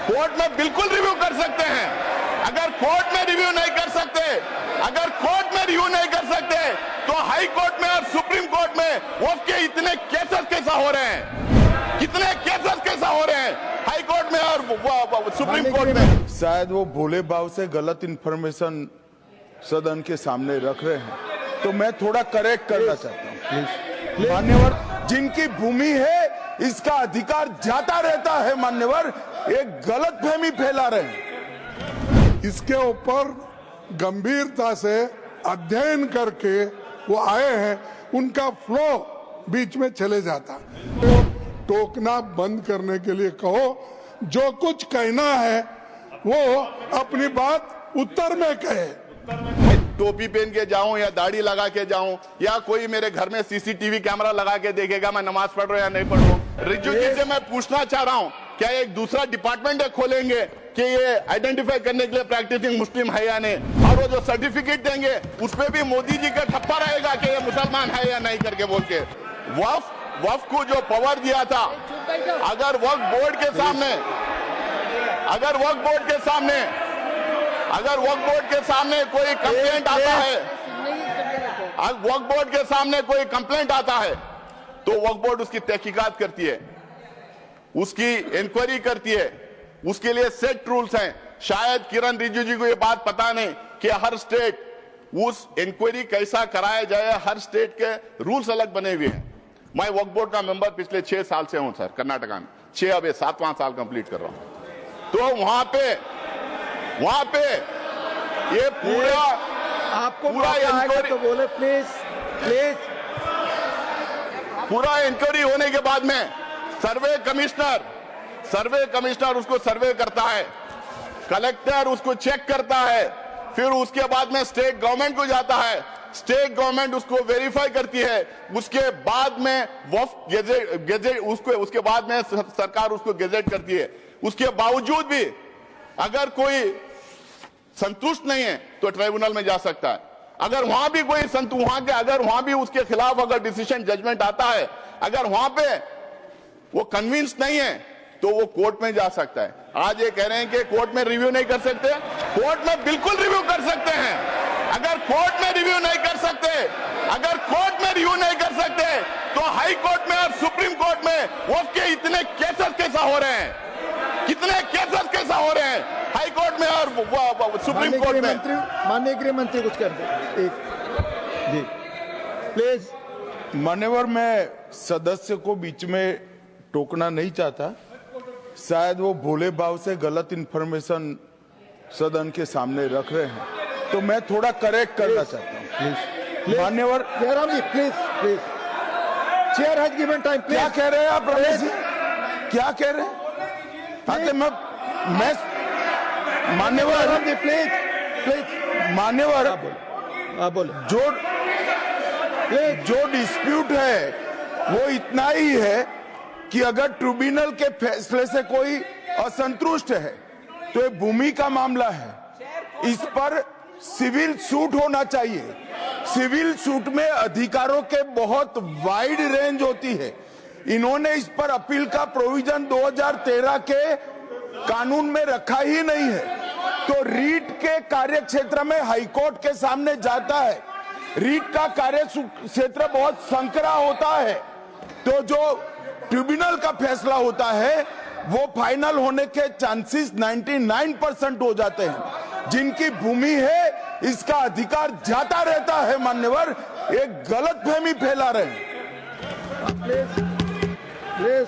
Court में बिल्कुल review कर सकते हैं। अगर कोर्ट में रिव्यू नहीं कर सकते, अगर कोर्ट में रिव्यू नहीं कर सकते तो हाई कोर्ट में और सुप्रीम कोर्ट में वक्फ के इतने केसेस कैसा हो रहे हैं, कितने केसेस कैसा हो रहे हैं हाई कोर्ट में और सुप्रीम कोर्ट में। शायद वो भोले भाव से गलत इंफॉर्मेशन सदन के सामने रख रहे हैं, तो मैं थोड़ा करेक्ट करना चाहता हूँ। मान्यवर, जिनकी भूमि है इसका अधिकार जाता रहता है। मान्यवर, एक गलत फहमी फैला रहे हैं। इसके ऊपर गंभीरता से अध्ययन करके वो आए हैं, उनका फ्लो बीच में चले जाता। तो टोकना बंद करने के लिए कहो, जो कुछ कहना है वो अपनी बात उत्तर में कहे। टोपी पहन के जाऊं या दाढ़ी लगा के जाऊं या कोई मेरे घर में सीसीटीवी कैमरा लगा के देखेगा मैं नमाज पढ़ रहा हूं या नहीं पढ़ रहा हूं। रिजू जी से मैं पूछना चाह रहा हूं, क्या एक दूसरा डिपार्टमेंट खोलेंगे कि ये आइडेंटिफाई करने के लिए प्रैक्टिसिंग मुस्लिम है या नहीं, और वो जो सर्टिफिकेट देंगे उसपे भी मोदी जी का ठप्पा रहेगा कि ये मुसलमान है या नहीं करके बोल के। वक्फ को जो पावर दिया था, अगर वक्फ बोर्ड के सामने कोई कंप्लेंट आता है, वक्फ बोर्ड के सामने कोई कंप्लेंट आता है तो वक्फ बोर्ड उसकी तहकीकात करती है, उसकी इंक्वायरी करती है, उसके लिए सेट रूल्स हैं। शायद किरण रिजिजू जी को ये बात पता नहीं कि हर स्टेट उस इंक्वायरी कैसा कराया जाए, हर स्टेट के रूल्स अलग बने हुए हैं। मैं वक्फ बोर्ड का मेंबर पिछले 6 साल से हूं सर, कर्नाटका में 6, अब 7वां साल कंप्लीट कर रहा हूं। तो वहां पे ये पूरा इंक्वायरी तो बोले प्लीज। पूरा इंक्वायरी होने के बाद में सर्वे कमिश्नर उसको सर्वे करता है, कलेक्टर उसको चेक करता है, फिर उसके बाद में स्टेट गवर्नमेंट को जाता है, स्टेट गवर्नमेंट उसको वेरीफाई करती है, उसके बाद में वक्फ गेजेट उसके बाद में सरकार उसको गेजेट करती है। उसके बावजूद भी अगर कोई संतुष्ट नहीं है तो ट्राइब्यूनल में जा सकता है। अगर वहां भी कोई अगर वहां भी उसके खिलाफ अगर डिसीजन जजमेंट आता है, अगर वहां पे वो कन्विंस नहीं है तो वो कोर्ट में जा सकता है। आज ये कह रहे हैं कि कोर्ट में रिव्यू नहीं कर सकते, कोर्ट में बिल्कुल रिव्यू कर सकते हैं। अगर कोर्ट में रिव्यू नहीं कर सकते तो हाई कोर्ट में और सुप्रीम कोर्ट में वक्फ के इतने केसेस कैसा हो रहे हैं, कितने केसेस कैसा हो रहे हैं हाई कोर्ट में और सुप्रीम कोर्ट में। माननीय गृह मंत्री कुछ कर दे जी प्लीज। मान्यवर, मैं सदस्य को बीच में टोकना नहीं चाहता। शायद वो भोले भाव से गलत इंफॉर्मेशन सदन के सामने रख रहे हैं, तो मैं थोड़ा करेक्ट करना चाहता हूँ। मान्यवर Jairam ji please chair has given time. क्या कह रहे हैं आप रमेश जी, क्या कह रहे हैं? मैं मान्यवर जी प्लीज मान्यवर आप बोले। जो डिस्प्यूट है वो इतना ही है कि अगर ट्रिब्यूनल के फैसले से कोई असंतुष्ट है तो ये भूमि का मामला है, इस पर सिविल सूट होना चाहिए। सिविल सूट में अधिकारों के बहुत वाइड रेंज होती है। इन्होंने इस पर अपील का प्रोविजन 2013 के कानून में रखा ही नहीं है, तो रीट के कार्य क्षेत्र में हाईकोर्ट के सामने जाता है। रीट का कार्य क्षेत्र बहुत संकरा होता है, तो जो ट्रिब्यूनल का फैसला होता है वो फाइनल होने के चांसेस 99% हो जाते हैं। जिनकी भूमि है इसका अधिकार जाता रहता है। मान्यवर, एक गलत फहमी फैला रहे हैं। यस,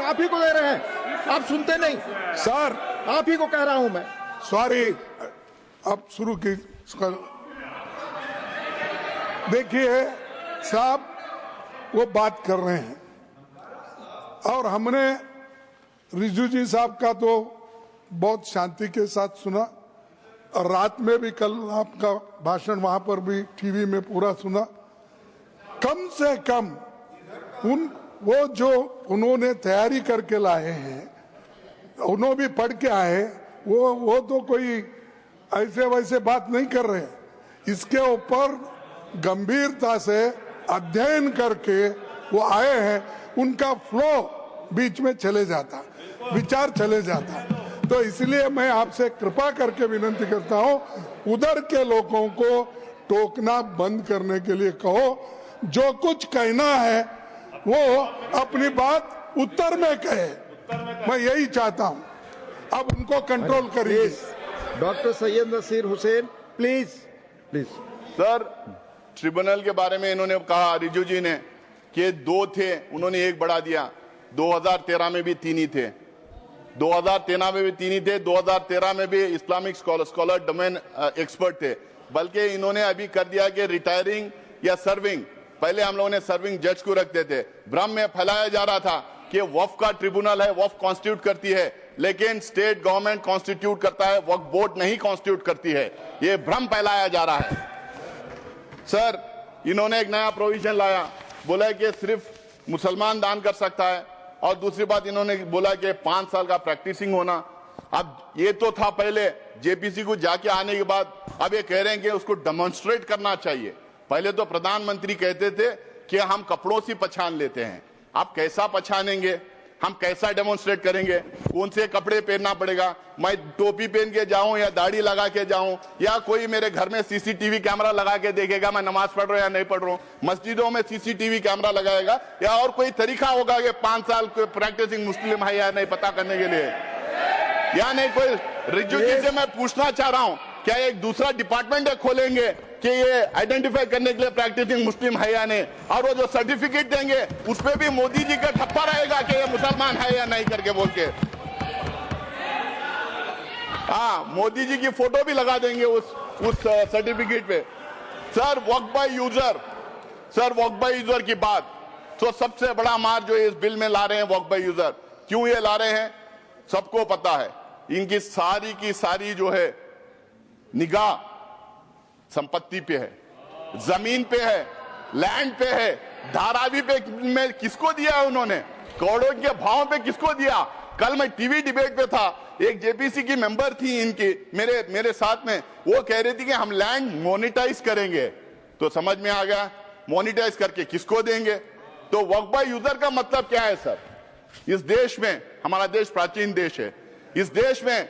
आप ही को दे रहे हैं, आप सुनते नहीं सर, आप ही को कह रहा हूं मैं। सॉरी, अब शुरू की। देखिए साहब, वो बात कर रहे हैं और हमने रिजिजू जी साहब का तो बहुत शांति के साथ सुना, और रात में भी कल आपका भाषण वहां पर भी टीवी में पूरा सुना। कम से कम वो जो उन्होंने तैयारी करके लाए हैं, उन्होंने भी पढ़ के आए, वो तो कोई ऐसे वैसे बात नहीं कर रहे हैं। इसके ऊपर गंभीरता से अध्ययन करके वो आए हैं, उनका फ्लो बीच में चले जाता, विचार चले जाता। तो इसलिए मैं आपसे कृपा करके विनती करता हूं, उधर के लोगों को टोकना बंद करने के लिए कहो। जो कुछ कहना है वो अपनी बात उत्तर में कहे, मैं यही चाहता हूं। अब उनको कंट्रोल करिए। Doctor Syed Naseer Hussain, please please. Sir, tribunal के बारे में इन्होंने कहा, रिजू जी ने, कि 2 थे, उन्होंने 1 बढ़ा दिया। 2013 में भी 3 ही थे, 2013 में भी 3 ही थे, 2013 में भी इस्लामिक स्कॉलर डोमेन एक्सपर्ट थे। बल्कि इन्होंने अभी कर दिया कि रिटायरिंग या सर्विंग, पहले हम लोगों ने सर्विंग जज को रखते थे। भ्रम में फैलाया जा रहा था कि वक्फ का ट्रिब्यूनल है, वक्फ कॉन्स्टिट्यूट करती है, लेकिन स्टेट गवर्नमेंट कॉन्स्टिट्यूट करता है, वक्फ बोर्ड नहीं कॉन्स्टिट्यूट करती है। ये भ्रम फैलाया जा रहा है। सर, इन्होंने एक नया प्रोविजन लाया, बोला कि सिर्फ मुसलमान दान कर सकता है, और दूसरी बात इन्होंने बोला कि 5 साल का प्रैक्टिसिंग होना। अब ये तो था पहले, जेपीसी को जाके आने के बाद अब ये कह रहे हैं कि उसको डेमोन्स्ट्रेट करना चाहिए। पहले तो प्रधानमंत्री कहते थे कि हम कपड़ों से पहचान लेते हैं, आप कैसा पहचानेंगे, हम कैसा डेमोन्स्ट्रेट करेंगे, कौन से कपड़े पहनना पड़ेगा, मैं टोपी पहन के जाऊं या दाढ़ी लगा के जाऊं, या कोई मेरे घर में सीसीटीवी कैमरा लगा के देखेगा मैं नमाज पढ़ रहा हूं या नहीं पढ़ रहा हूं, मस्जिदों में सीसीटीवी कैमरा लगाएगा, या और कोई तरीका होगा कि 5 साल प्रैक्टिसिंग मुस्लिम है या नहीं पता करने के लिए, या नहीं कोई। रिजू जी से मैं पूछना चाह रहा हूं, क्या एक दूसरा डिपार्टमेंट खोलेंगे कि ये आइडेंटिफाई करने के लिए प्रैक्टिसिंग मुस्लिम है या नहीं, और वो जो सर्टिफिकेट देंगे उस पे भी मोदी जी का ठप्पा रहेगा कि ये मुसलमान है या नहीं करके बोल के। हाँ, मोदी जी की फोटो भी लगा देंगे उस सर्टिफिकेट पे। Sir, Waqf by user, sir Waqf by user की बात, तो सबसे बड़ा मार जो इस बिल में ला रहे हैं वक्फ बाय यूजर, क्यों ये ला रहे हैं सबको पता है। इनकी सारी की सारी जो है निगाह संपत्ति पे है, जमीन पे है, लैंड पे है। धारावी पे में किसको दिया है उन्होंने, करोड़ों के भाव पे किसको दिया। कल मैं टीवी डिबेट पे था, एक जेपीसी की मेंबर थी इनकी मेरे साथ में, वो कह रही थी कि हम लैंड मोनेटाइज करेंगे। तो समझ में आ गया, मोनेटाइज करके किसको देंगे। तो वक्फ बाय यूजर का मतलब क्या है सर। इस देश में, हमारा देश प्राचीन देश है, इस देश में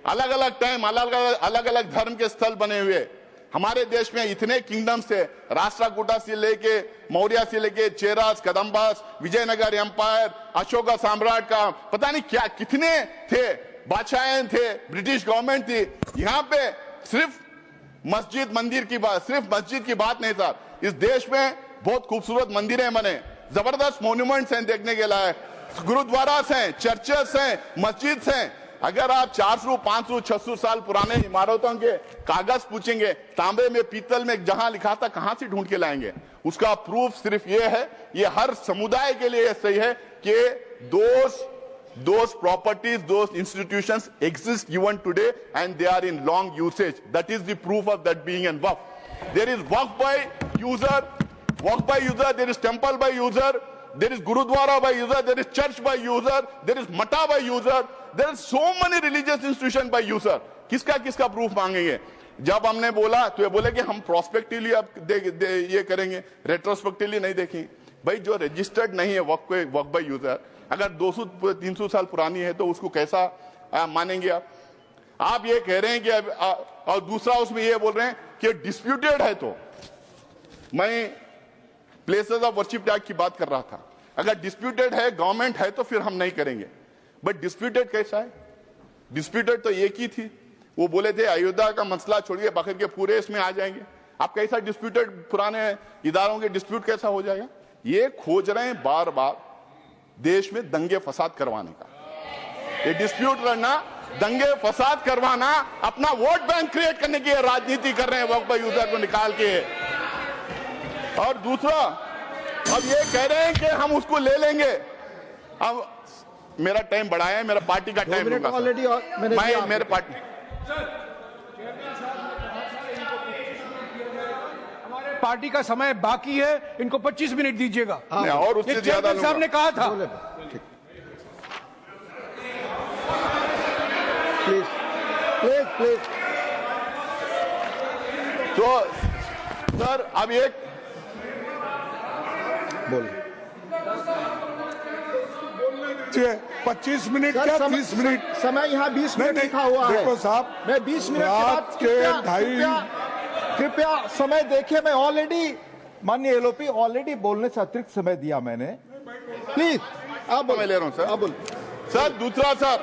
अलग अलग टाइम अलग अलग धर्म के स्थल बने हुए। हमारे देश में इतने किंगडम्स थे, राष्ट्रकूटा से लेके मौर्य से लेके चेरास, कदम्बास, विजयनगर एम्पायर, अशोका साम्राट का पता नहीं क्या कितने थे, बादशाहें थे, ब्रिटिश गवर्नमेंट थी। यहाँ पे सिर्फ मस्जिद मंदिर की बात, सिर्फ मस्जिद की बात नहीं था। इस देश में बहुत खूबसूरत मंदिरें बने, जबरदस्त मॉन्यूमेंट्स हैं देखने के लायक, गुरुद्वारास हैं, चर्चेस हैं, मस्जिद हैं। अगर आप 400, 500, 600 साल पुराने इमारतों के कागज पूछेंगे, तांबे में, पीतल में जहां लिखा था, कहां से ढूंढ के लाएंगे। उसका प्रूफ सिर्फ ये है, ये हर समुदाय के लिए सही है कि those properties, those institutions exist even today and they are in long usage. That is the proof of that being in waqf. There is waqf by user, there is temple by user, there is gurudwara by user, there is church by user, there is mata by user, there are so many religious institutions by user. किसका proof मांगेंगे। जब हमने बोला तो ये बोले कि हम प्रोस्पेक्टिवली अब ये करेंगे, रेट्रोस्पेक्टिवली नहीं देखेंगे। भाई जो रजिस्टर्ड नहीं है वक्फ बाय यूजर, अगर 200-300 साल पुरानी है तो उसको कैसा मानेंगे आप ये कह रहे हैं कि और दूसरा उसमें ये बोल रहे हैं कि डिस्प्यूटेड है। तो मैं प्लेसेस ऑफ वर्शिप टैग की बात कर रहा था, अगर डिस्प्यूटेड है, गवर्नमेंट है, तो फिर हम नहीं करेंगे। बट डिस्प्यूटेड कैसा है, डिस्प्यूटेड तो एक ही थी, वो बोले थे अयोध्या का मसला छोड़िए बाकी के पूरे इसमें आ जाएंगे। आप कैसा डिस्प्यूटेड, पुराने इदारों के डिस्प्यूट कैसा हो जाएगा। ये खोज रहे हैं बार बार देश में दंगे फसाद करवाने का, ये डिस्प्यूट लड़ना, दंगे फसाद करवाना, अपना वोट बैंक क्रिएट करने की राजनीति कर रहे हैं वक्फ बाय यूजर को निकाल के। और दूसरा अब ये कह रहे हैं कि हम उसको ले लेंगे। अब मेरा टाइम बढ़ा है, मेरा पार्टी का टाइम लूंगा ऑलरेडी मैं मेरे पार्टी पार्टी का समय बाकी है, इनको 25 मिनट दीजिएगा। और उससे ज्यादा साहब ने कहा था। Please please please. तो सर अब एक बोल 25 मिनट सर, क्या 30 मिनट? समय यहाँ 20 मिनट लिखा हुआ है। देखो साहब, मैं 20 मिनट के रात बाद के ढाई कृपया समय देखिए। मैं ऑलरेडी माननीय एलओपी ऑलरेडी बोलने से अतिरिक्त समय दिया मैंने। प्लीज आप मैं ले रहा हूं सर। आप बोल सर दूसरा, सर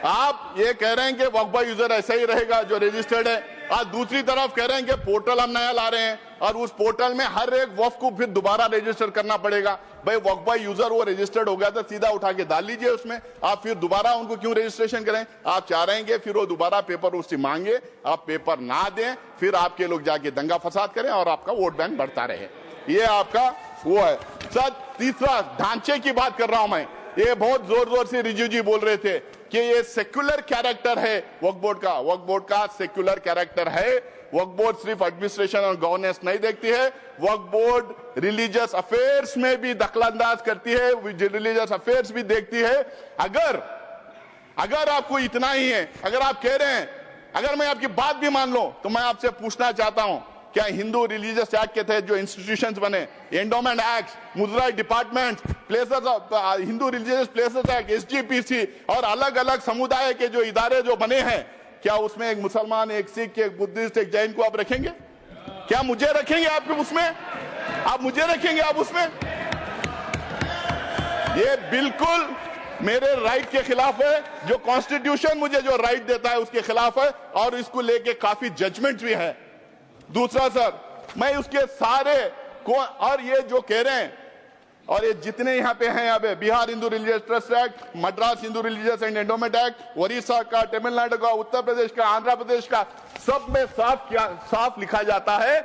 आप ये कह रहे हैं कि वक्फ बाय यूजर ऐसा ही रहेगा जो रजिस्टर्ड है, और दूसरी तरफ कह रहे हैं कि पोर्टल हम नया ला रहे हैं और उस पोर्टल में हर एक वक्फ को फिर दोबारा रजिस्टर करना पड़ेगा। भाई वक्फ बाय यूजर वो रजिस्टर्ड हो गया था, सीधा उठा के डाल लीजिए उसमें, आप फिर दोबारा उनको क्यों रजिस्ट्रेशन करें? आप चाह रहे हैं कि फिर वो दोबारा पेपर उससे मांगे, आप पेपर ना दें, फिर आपके लोग जाके दंगा फसाद करें और आपका वोट बैंक बढ़ता रहे। ये आपका वो है। सर तीसरा, ढांचे की बात कर रहा हूं मैं। ये बहुत जोर जोर से रिजू जी बोल रहे थे कि ये सेक्युलर कैरेक्टर है वक्फ बोर्ड का। वक्फ बोर्ड का सेक्युलर कैरेक्टर है। वक्फ बोर्ड सिर्फ एडमिनिस्ट्रेशन और गवर्नेंस नहीं देखती है, वक्फ बोर्ड रिलीजियस अफेयर्स में भी दखलंदाज करती है, रिलीजियस अफेयर्स भी देखती है। अगर आपको इतना ही है, अगर आप कह रहे हैं, अगर मैं आपकी बात भी मान लूं, तो मैं आपसे पूछना चाहता हूं, क्या हिंदू रिलीजियस एक्ट के तहत जो इंस्टीट्यूशंस बने, endowment act, Muzrai department, places of Hindu religious places act, SGPC और अलग अलग समुदाय के जो इदारे जो बने हैं, क्या उसमें एक मुसलमान, एक सिख, एक बुद्धिस्ट, एक जैन को आप रखेंगे? क्या मुझे रखेंगे आप उसमें? आप मुझे रखेंगे आप उसमें? ये बिल्कुल मेरे राइट के खिलाफ है। जो कॉन्स्टिट्यूशन मुझे जो राइट देता है उसके खिलाफ है, और इसको लेके काफी जजमेंट भी है। दूसरा सर, मैं उसके सारे को, और ये जो कह रहे हैं, और ये जितने यहाँ पे हैं, अब Bihar Hindu religious trust act, Madras Hindu religious and endowment act, Orissa का, तमिलनाडु का, उत्तर प्रदेश का, आंध्र प्रदेश का, सब में साफ लिखा जाता है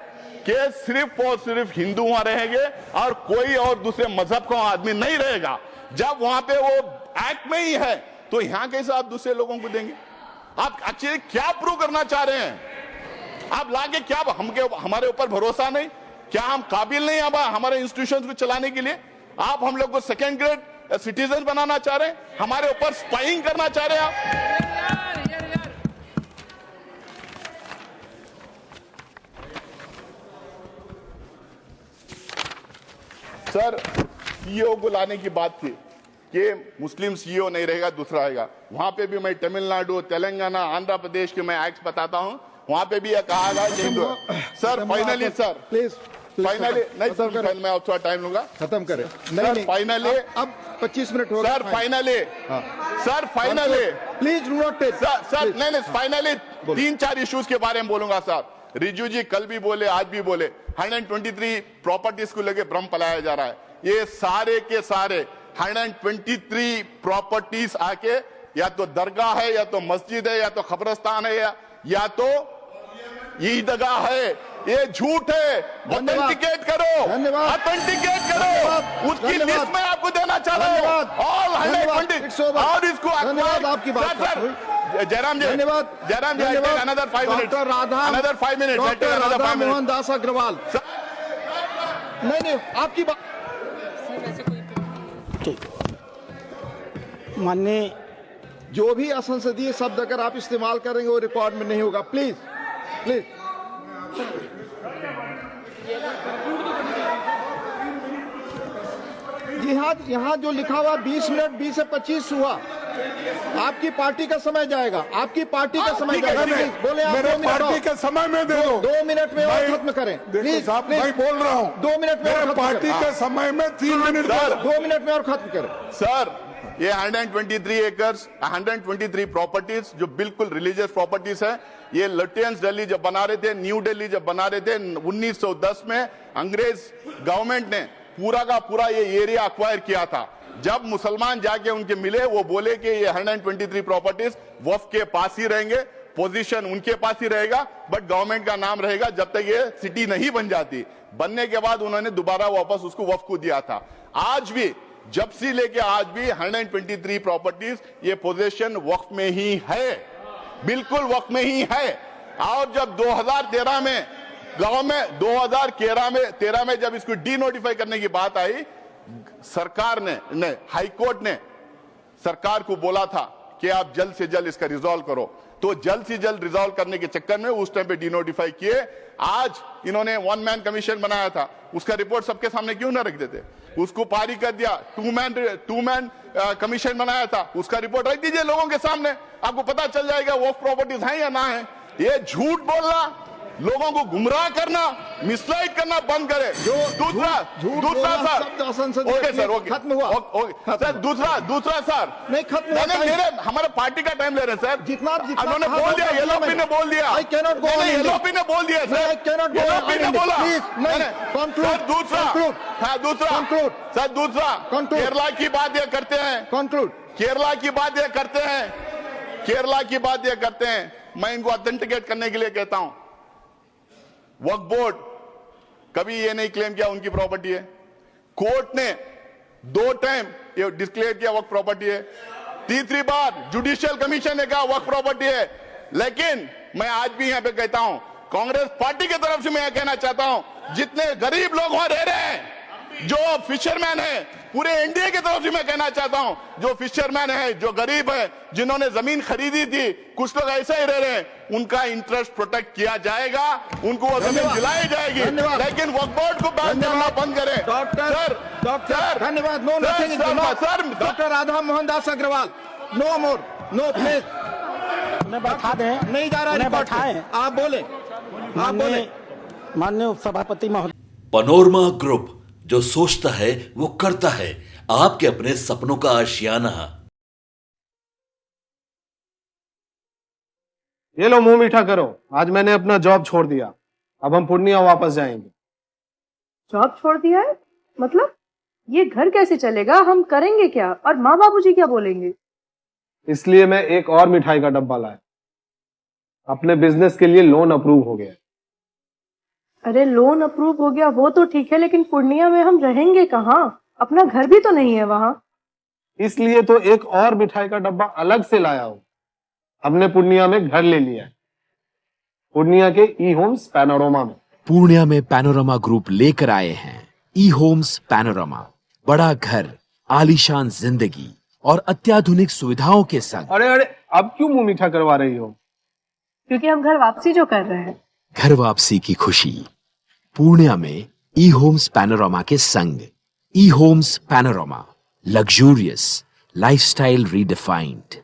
कि सिर्फ और सिर्फ हिंदू वहां रहेंगे और कोई और दूसरे मजहब का आदमी नहीं रहेगा। जब वहां पे वो एक्ट में ही है, तो यहाँ कैसे आप दूसरे लोगों को देंगे? आप एक्चुअली क्या प्रूव करना चाह रहे हैं? आप लाके क्या हमारे ऊपर भरोसा नहीं? क्या हम काबिल नहीं अब हमारे इंस्टीट्यूशंस को चलाने के लिए? आप हम लोग को सेकेंड ग्रेड सिटीजन बनाना चाह रहे हैं, हमारे ऊपर स्पाइंग करना चाह रहे हैं आप। सर सीईओ को लाने की बात थी कि मुस्लिम सीईओ नहीं रहेगा, दूसरा आएगा। वहां पे भी मैं तमिलनाडु, तेलंगाना, आंध्र प्रदेश के मैं एक्ट बताता हूं, वहां पे भी कहा गया sir finally, sir please finally नहीं, मैं थोड़ा टाइम लूंगा, खत्म करें। नहीं फाइनली अब 25 मिनट हो गए sir, finally sir, finally please do not take sir, नहीं फाइनली 3-4 इश्यूज के बारे में बोलूंगा सर। रिजू जी कल भी बोले, आज भी बोले, 123 प्रॉपर्टीज को लेके भ्रम फैलाया जा रहा है। ये सारे के सारे 123 प्रॉपर्टीज आके या तो दरगाह है, या तो मस्जिद है, या तो कब्रिस्तान है, या तो ईदगाह है। ये झूठ है। ऑथेंटिकेट करो, धन्यवाद, ऑथेंटिकेट करो। उसकी लिस्ट में आपको देना चाह रहा हूं, ऑल 120। और इसको धन्यवाद आपकी बात। जयराम जी, धन्यवाद, Jairam ji, another 5 minute, doctor Radha, another 5 minute, doctor Radha Mohan Das Agrawal. नहीं आपकी बात। माननीय, जो भी असंसदीय शब्द अगर आप इस्तेमाल करेंगे वो रिकॉर्ड में नहीं होगा। Please please. यहाँ जो लिखा हुआ 20 मिनट 20 से 25 हुआ, आपकी पार्टी का समय जाएगा, आपकी पार्टी का समय जाएगा। बोले आप मेरे 2 मिनट पार्टी के समय में दे दो, 2 मिनट में और खत्म करें। देखो साहब, मैं बोल रहा हूँ 2 मिनट में और पार्टी के समय में 3 मिनट, 2 मिनट में और खत्म करें सर। ये 123 एकर्स, 123 प्रॉपर्टीज जो बिल्कुल रिलीजियस प्रॉपर्टीज है। ये लुटियंस दिल्ली जब बना रहे थे, न्यू दिल्ली जब बना रहे थे 1910 में, अंग्रेज गवर्नमेंट ने पूरा का पूरा ये एरिया अक्वायर किया था। जब मुसलमान जाके उनके मिले, वो बोले कि ये 123 प्रॉपर्टीज वक्फ के पास ही रहेंगे, पोजीशन उनके पास ही रहेगा, बट गवर्नमेंट का नाम रहेगा जब तक ये सिटी नहीं बन जाती। बनने के बाद उन्होंने दोबारा वापस उसको वक्फ को दिया था। आज भी, जब से लेके आज भी 123 प्रॉपर्टीज ये पोजीशन वक्फ में ही है, बिल्कुल वक्फ में ही है। और जब 2013 में गवर्नमेंट 2013 में जब इसको डी नोटिफाई करने की बात आई, सरकार ने हाईकोर्ट ने सरकार को बोला था कि आप जल्द से जल्द इसका रिजॉल्व करो। तो जल्द से जल्द रिजॉल्व करने के चक्कर में उस टाइम पे डी नोटिफाई किए। आज इन्होंने 1 मैन कमीशन बनाया था, उसका रिपोर्ट सबके सामने क्यों ना रख देते? उसको पारी कर दिया। टू मैन कमीशन बनाया था, उसका रिपोर्ट रख दीजिए लोगों के सामने, आपको पता चल जाएगा वो प्रॉपर्टीज हैं या ना है। ये झूठ बोलना, लोगों को गुमराह करना, मिसलाइड करना बंद करें। दूसरा सर, ओके सर, ओके खत्म हुआ सर। दूसरा सर, नहीं खत्म हुआ, मेरे हमारे पार्टी का टाइम ले रहे हैं सर। जितना उन्होंने बोल दिया, येलोपी ने बोल दिया, येलोपी ने बोल दिया सर, येलोपी ने बोला। दूसरा केरला की बात ये करते हैं, केरला की बात ये करते हैं, केरला की बात ये करते हैं। मैं इनको ऑथेंटिकेट करने के लिए कहता हूं, वक्फ बोर्ड कभी ये नहीं क्लेम किया उनकी प्रॉपर्टी है। कोर्ट ने 2 टाइम ये डिक्लेयर किया वक्फ प्रॉपर्टी है, तीसरी बार जुडिशियल कमीशन ने कहा वक्फ प्रॉपर्टी है। लेकिन मैं आज भी यहां पे कहता हूं, कांग्रेस पार्टी की तरफ से मैं यह कहना चाहता हूं, जितने गरीब लोग वहां रह रहे हैं, जो फिशरमैन है, पूरे इंडिया की तरफ से मैं कहना चाहता हूं, जो फिशरमैन है, जो गरीब है, जिन्होंने जमीन खरीदी थी, कुछ लोग ऐसे ही रह रहे हैं, उनका इंटरेस्ट प्रोटेक्ट किया जाएगा, उनको वो जमीन दिलाई जाएगी। लेकिन वक्फ बोर्ड को बात करना बंद करें। डॉक्टर धन्यवाद। No nothing sir, doctor Radha Mohan Das Agrawal, no more, no please. उन्हें बैठा दें, नहीं जा रहा उन्हें रिपोर्ट, बैठाएं। आप बोले, आप बोले। माननीय उपसभापति महोदय। पनोरमा ग्रुप, जो सोचता है वो करता है, आपके अपने सपनों का आशियाना। ये लो मुंह मीठा करो, आज मैंने अपना जॉब छोड़ दिया, अब हम पूर्णिया वापस जाएंगे। जॉब छोड़ दिया है? मतलब ये घर कैसे चलेगा? हम करेंगे क्या? और माँ बाबूजी क्या बोलेंगे? इसलिए मैं एक और मिठाई का डब्बा लाया, अपने बिजनेस के लिए लोन अप्रूव हो गया। अरे लोन अप्रूव हो गया वो तो ठीक है, लेकिन पूर्णिया में हम रहेंगे कहाँ? अपना घर भी तो नहीं है वहाँ। इसलिए तो एक और मिठाई का डब्बा अलग से लाया हूं। हमने पूर्णिया में घर ले लिया है, पूर्णिया के ई होम्स पैनोरमा में। पूर्णिया में पैनोरमा ग्रुप लेकर आए हैं ई होम्स पैनोरमा। बड़ा घर, आलीशान जिंदगी और अत्याधुनिक सुविधाओं के संग। अरे अब क्यों मुंह मीठा करवा रही हो? क्योंकि हम घर वापसी जो कर रहे हैं। घर वापसी की खुशी पूर्णिया में ई होम्स पैनोरमा के संग। E homes panorama, luxurious lifestyle redefined.